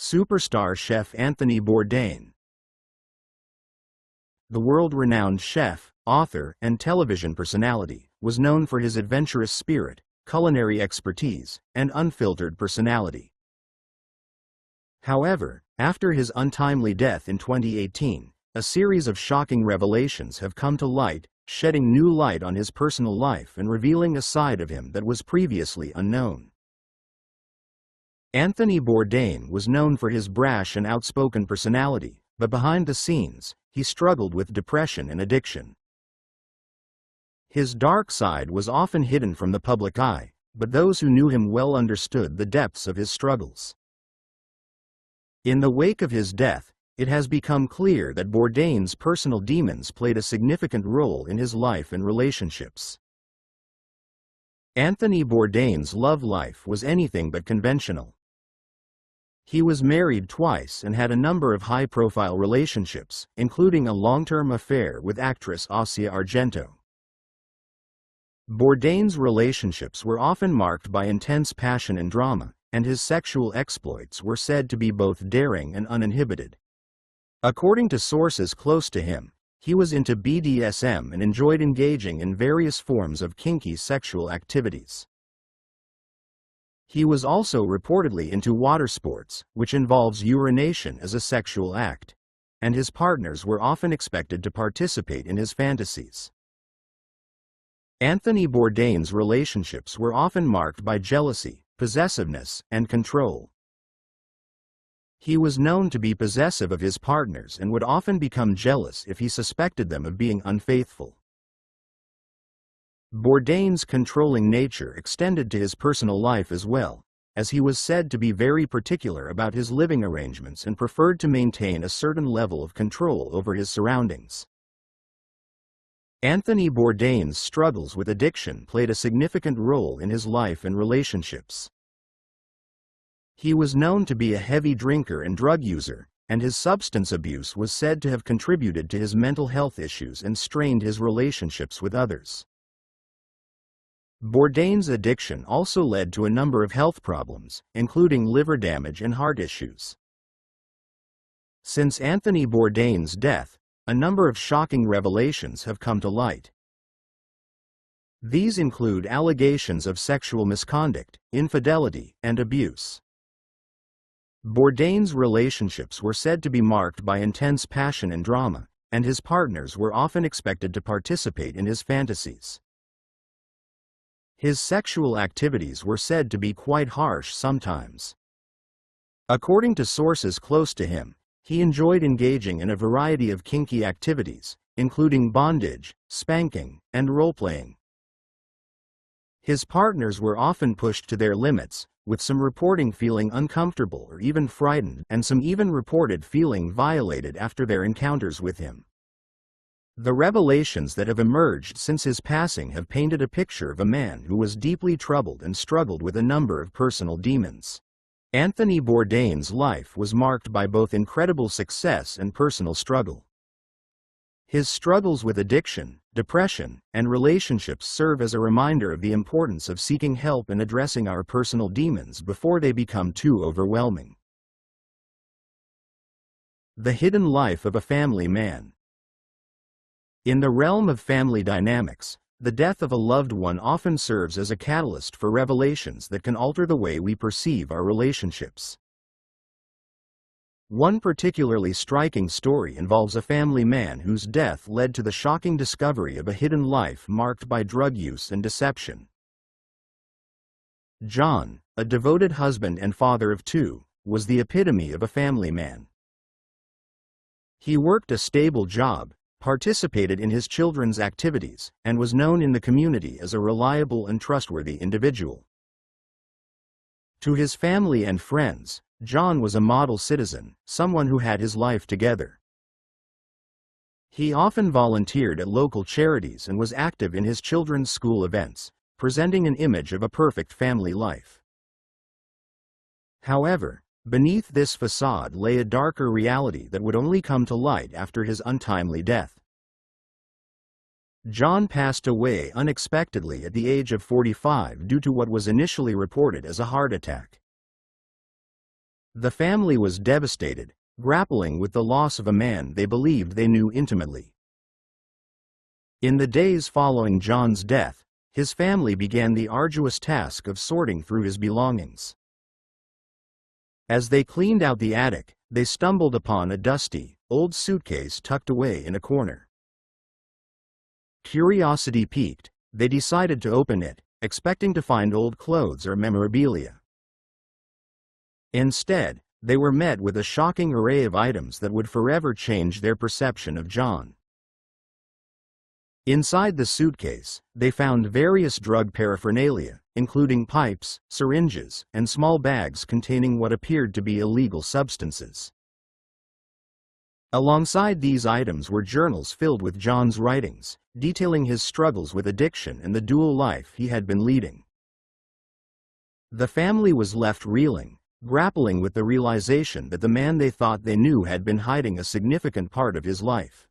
Superstar chef Anthony Bourdain. The world-renowned chef, author, and television personality was known for his adventurous spirit, culinary expertise, and unfiltered personality. However, after his untimely death in 2018, a series of shocking revelations have come to light, shedding new light on his personal life and revealing a side of him that was previously unknown. Anthony Bourdain was known for his brash and outspoken personality, but behind the scenes, he struggled with depression and addiction. His dark side was often hidden from the public eye, but those who knew him well understood the depths of his struggles. In the wake of his death, it has become clear that Bourdain's personal demons played a significant role in his life and relationships. Anthony Bourdain's love life was anything but conventional. He was married twice and had a number of high-profile relationships, including a long-term affair with actress Asia Argento. Bourdain's relationships were often marked by intense passion and drama, and his sexual exploits were said to be both daring and uninhibited. According to sources close to him, he was into BDSM and enjoyed engaging in various forms of kinky sexual activities. He was also reportedly into water sports, which involves urination as a sexual act, and his partners were often expected to participate in his fantasies. Anthony Bourdain's relationships were often marked by jealousy, possessiveness, and control. He was known to be possessive of his partners and would often become jealous if he suspected them of being unfaithful. Bourdain's controlling nature extended to his personal life as well, as he was said to be very particular about his living arrangements and preferred to maintain a certain level of control over his surroundings. Anthony Bourdain's struggles with addiction played a significant role in his life and relationships. He was known to be a heavy drinker and drug user, and his substance abuse was said to have contributed to his mental health issues and strained his relationships with others. Bourdain's addiction also led to a number of health problems, including liver damage and heart issues. Since Anthony Bourdain's death, a number of shocking revelations have come to light. These include allegations of sexual misconduct, infidelity, and abuse. Bourdain's relationships were said to be marked by intense passion and drama, and his partners were often expected to participate in his fantasies. His sexual activities were said to be quite harsh sometimes. According to sources close to him, he enjoyed engaging in a variety of kinky activities, including bondage, spanking, and role-playing. His partners were often pushed to their limits, with some reporting feeling uncomfortable or even frightened, and some even reported feeling violated after their encounters with him. The revelations that have emerged since his passing have painted a picture of a man who was deeply troubled and struggled with a number of personal demons. Anthony Bourdain's life was marked by both incredible success and personal struggle. His struggles with addiction, depression, and relationships serve as a reminder of the importance of seeking help and addressing our personal demons before they become too overwhelming. The hidden life of a family man. In the realm of family dynamics, the death of a loved one often serves as a catalyst for revelations that can alter the way we perceive our relationships. One particularly striking story involves a family man whose death led to the shocking discovery of a hidden life marked by drug use and deception. John, a devoted husband and father of two, was the epitome of a family man. He worked a stable job, participated in his children's activities, and was known in the community as a reliable and trustworthy individual. To his family and friends, John was a model citizen, someone who had his life together. He often volunteered at local charities and was active in his children's school events, presenting an image of a perfect family life. However, beneath this facade lay a darker reality that would only come to light after his untimely death. John passed away unexpectedly at the age of 45 due to what was initially reported as a heart attack. The family was devastated, grappling with the loss of a man they believed they knew intimately. In the days following John's death, his family began the arduous task of sorting through his belongings. As they cleaned out the attic, they stumbled upon a dusty, old suitcase tucked away in a corner. Curiosity piqued, they decided to open it, expecting to find old clothes or memorabilia. Instead, they were met with a shocking array of items that would forever change their perception of John. Inside the suitcase, they found various drug paraphernalia, including pipes, syringes, and small bags containing what appeared to be illegal substances. Alongside these items were journals filled with John's writings, detailing his struggles with addiction and the dual life he had been leading. The family was left reeling, grappling with the realization that the man they thought they knew had been hiding a significant part of his life.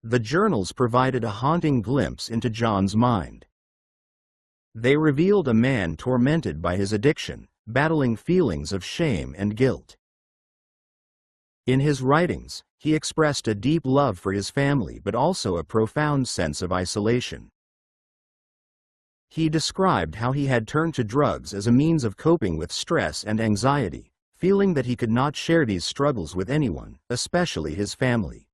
The journals provided a haunting glimpse into John's mind. They revealed a man tormented by his addiction, battling feelings of shame and guilt. In his writings, he expressed a deep love for his family but also a profound sense of isolation. He described how he had turned to drugs as a means of coping with stress and anxiety, feeling that he could not share these struggles with anyone, especially his family.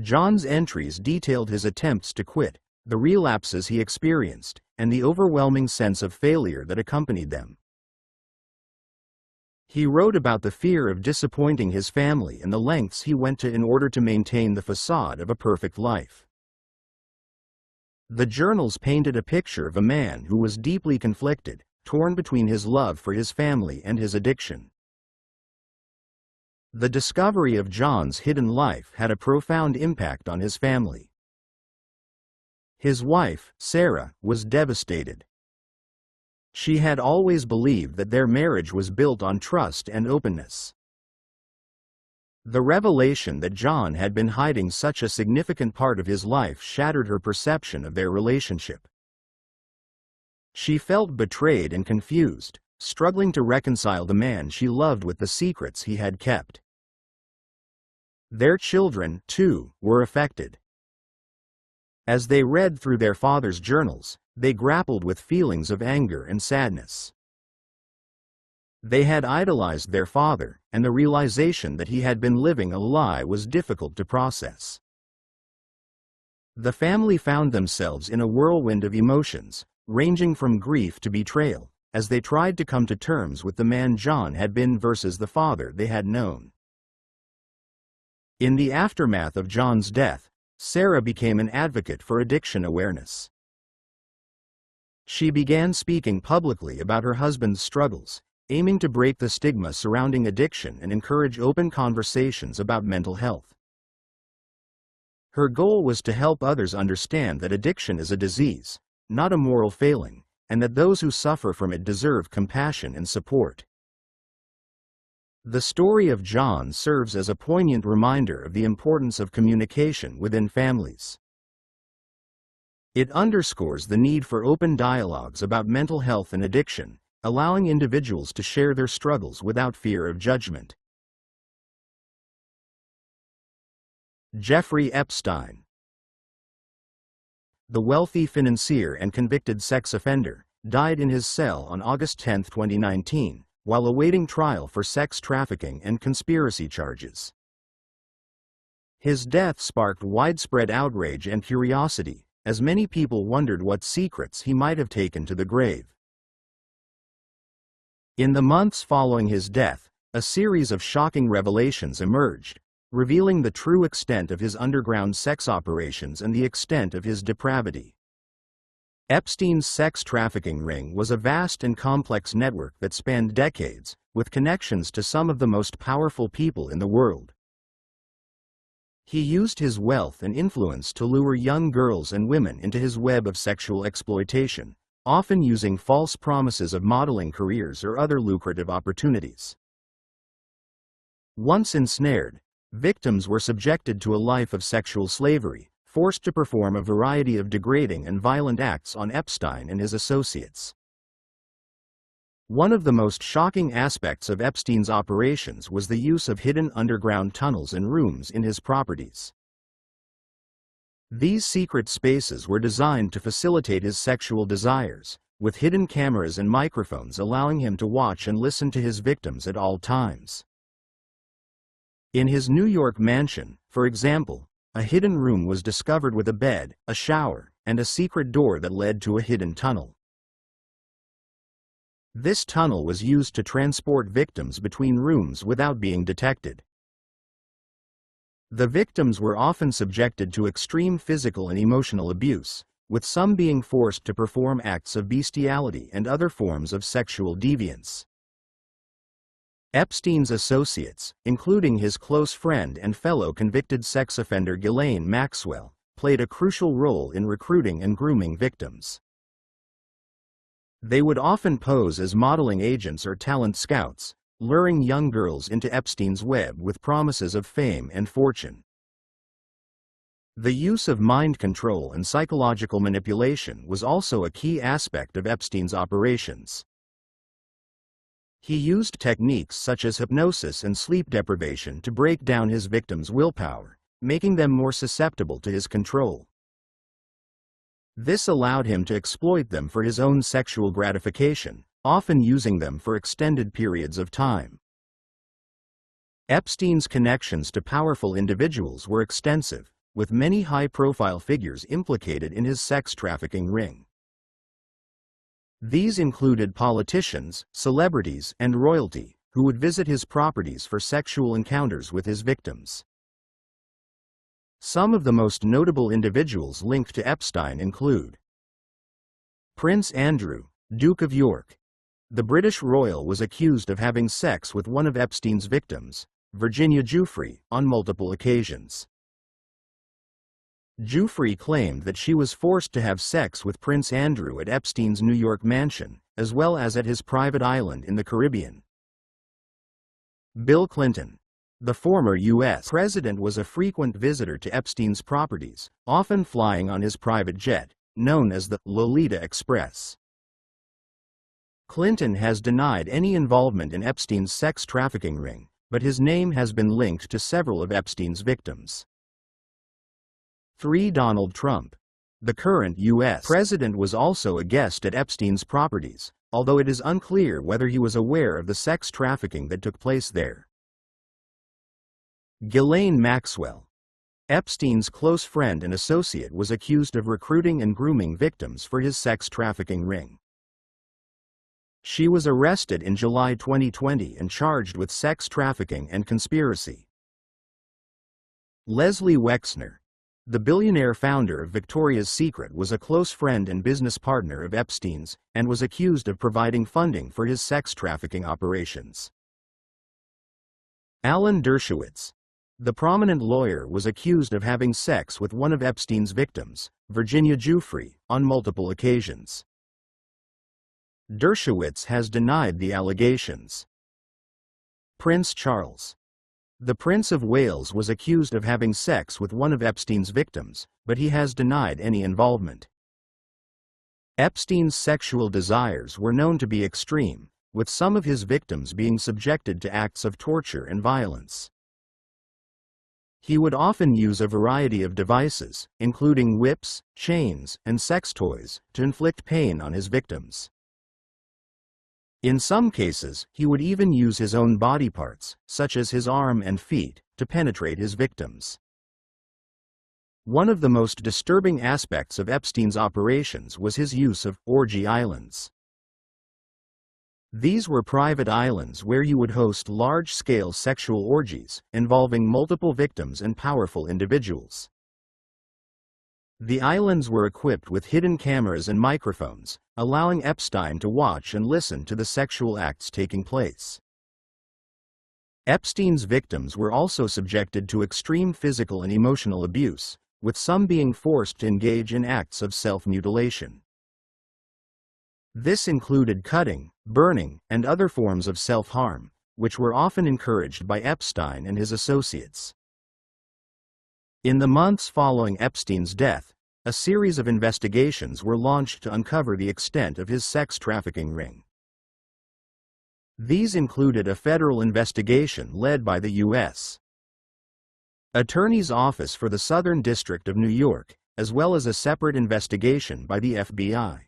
John's entries detailed his attempts to quit, the relapses he experienced, and the overwhelming sense of failure that accompanied them. He wrote about the fear of disappointing his family and the lengths he went to in order to maintain the facade of a perfect life. The journals painted a picture of a man who was deeply conflicted, torn between his love for his family and his addiction. The discovery of John's hidden life had a profound impact on his family. His wife, Sarah, was devastated. She had always believed that their marriage was built on trust and openness. The revelation that John had been hiding such a significant part of his life shattered her perception of their relationship. She felt betrayed and confused, struggling to reconcile the man she loved with the secrets he had kept. Their children, too, were affected. As they read through their father's journals, they grappled with feelings of anger and sadness. They had idolized their father, and the realization that he had been living a lie was difficult to process. The family found themselves in a whirlwind of emotions, ranging from grief to betrayal, as they tried to come to terms with the man John had been versus the father they had known. In the aftermath of John's death, Sarah became an advocate for addiction awareness. She began speaking publicly about her husband's struggles, aiming to break the stigma surrounding addiction and encourage open conversations about mental health. Her goal was to help others understand that addiction is a disease, not a moral failing, and that those who suffer from it deserve compassion and support. The story of John serves as a poignant reminder of the importance of communication within families. It underscores the need for open dialogues about mental health and addiction, allowing individuals to share their struggles without fear of judgment. Jeffrey Epstein. The wealthy financier and convicted sex offender died in his cell on August 10, 2019, while awaiting trial for sex trafficking and conspiracy charges. His death sparked widespread outrage and curiosity, as many people wondered what secrets he might have taken to the grave. In the months following his death, a series of shocking revelations emerged, revealing the true extent of his underground sex operations and the extent of his depravity. Epstein's sex trafficking ring was a vast and complex network that spanned decades, with connections to some of the most powerful people in the world. He used his wealth and influence to lure young girls and women into his web of sexual exploitation, often using false promises of modeling careers or other lucrative opportunities. Once ensnared, victims were subjected to a life of sexual slavery, forced to perform a variety of degrading and violent acts on Epstein and his associates. One of the most shocking aspects of Epstein's operations was the use of hidden underground tunnels and rooms in his properties. These secret spaces were designed to facilitate his sexual desires, with hidden cameras and microphones allowing him to watch and listen to his victims at all times. In his New York mansion, for example, a hidden room was discovered with a bed, a shower, and a secret door that led to a hidden tunnel. This tunnel was used to transport victims between rooms without being detected. The victims were often subjected to extreme physical and emotional abuse, with some being forced to perform acts of bestiality and other forms of sexual deviance. Epstein's associates, including his close friend and fellow convicted sex offender Ghislaine Maxwell, played a crucial role in recruiting and grooming victims. They would often pose as modeling agents or talent scouts, luring young girls into Epstein's web with promises of fame and fortune. The use of mind control and psychological manipulation was also a key aspect of Epstein's operations. He used techniques such as hypnosis and sleep deprivation to break down his victims' willpower, making them more susceptible to his control. This allowed him to exploit them for his own sexual gratification, often using them for extended periods of time. Epstein's connections to powerful individuals were extensive, with many high-profile figures implicated in his sex trafficking ring. These included politicians, celebrities, and royalty, who would visit his properties for sexual encounters with his victims. Some of the most notable individuals linked to Epstein include Prince Andrew, Duke of York. The British royal was accused of having sex with one of Epstein's victims, Virginia Giuffre, on multiple occasions. Giuffre claimed that she was forced to have sex with Prince Andrew at Epstein's New York mansion, as well as at his private island in the Caribbean. Bill Clinton. The former U.S. president was a frequent visitor to Epstein's properties, often flying on his private jet, known as the Lolita Express. Clinton has denied any involvement in Epstein's sex trafficking ring, but his name has been linked to several of Epstein's victims. 3. Donald Trump. The current U.S. president was also a guest at Epstein's properties, although it is unclear whether he was aware of the sex trafficking that took place there. Ghislaine Maxwell. Epstein's close friend and associate was accused of recruiting and grooming victims for his sex trafficking ring. She was arrested in July 2020 and charged with sex trafficking and conspiracy. Leslie Wexner. The billionaire founder of Victoria's Secret was a close friend and business partner of Epstein's, and was accused of providing funding for his sex trafficking operations. Alan Dershowitz. The prominent lawyer was accused of having sex with one of Epstein's victims, Virginia Giuffre, on multiple occasions. Dershowitz has denied the allegations. Prince Charles. The Prince of Wales was accused of having sex with one of Epstein's victims, but he has denied any involvement. Epstein's sexual desires were known to be extreme, with some of his victims being subjected to acts of torture and violence. He would often use a variety of devices, including whips, chains, and sex toys, to inflict pain on his victims. In some cases, he would even use his own body parts, such as his arm and feet, to penetrate his victims. One of the most disturbing aspects of Epstein's operations was his use of orgy islands. These were private islands where you would host large-scale sexual orgies, involving multiple victims and powerful individuals. The islands were equipped with hidden cameras and microphones, allowing Epstein to watch and listen to the sexual acts taking place. Epstein's victims were also subjected to extreme physical and emotional abuse, with some being forced to engage in acts of self-mutilation. This included cutting, burning, and other forms of self-harm, which were often encouraged by Epstein and his associates. In the months following Epstein's death, a series of investigations were launched to uncover the extent of his sex trafficking ring. These included a federal investigation led by the U.S. Attorney's Office for the Southern District of New York, as well as a separate investigation by the FBI.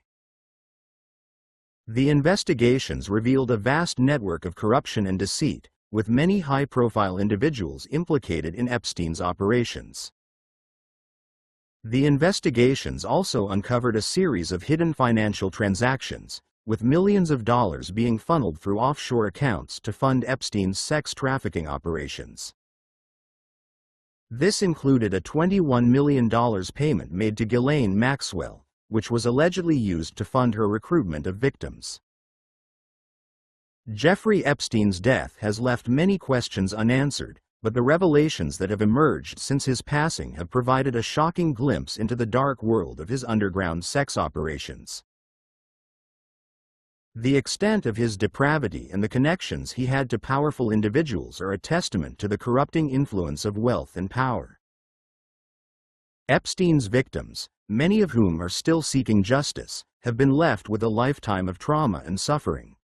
The investigations revealed a vast network of corruption and deceit, with many high-profile individuals implicated in Epstein's operations. The investigations also uncovered a series of hidden financial transactions, with millions of dollars being funneled through offshore accounts to fund Epstein's sex trafficking operations. This included a $21 million payment made to Ghislaine Maxwell, which was allegedly used to fund her recruitment of victims. Jeffrey Epstein's death has left many questions unanswered, but the revelations that have emerged since his passing have provided a shocking glimpse into the dark world of his underground sex operations. The extent of his depravity and the connections he had to powerful individuals are a testament to the corrupting influence of wealth and power. Epstein's victims, many of whom are still seeking justice, have been left with a lifetime of trauma and suffering.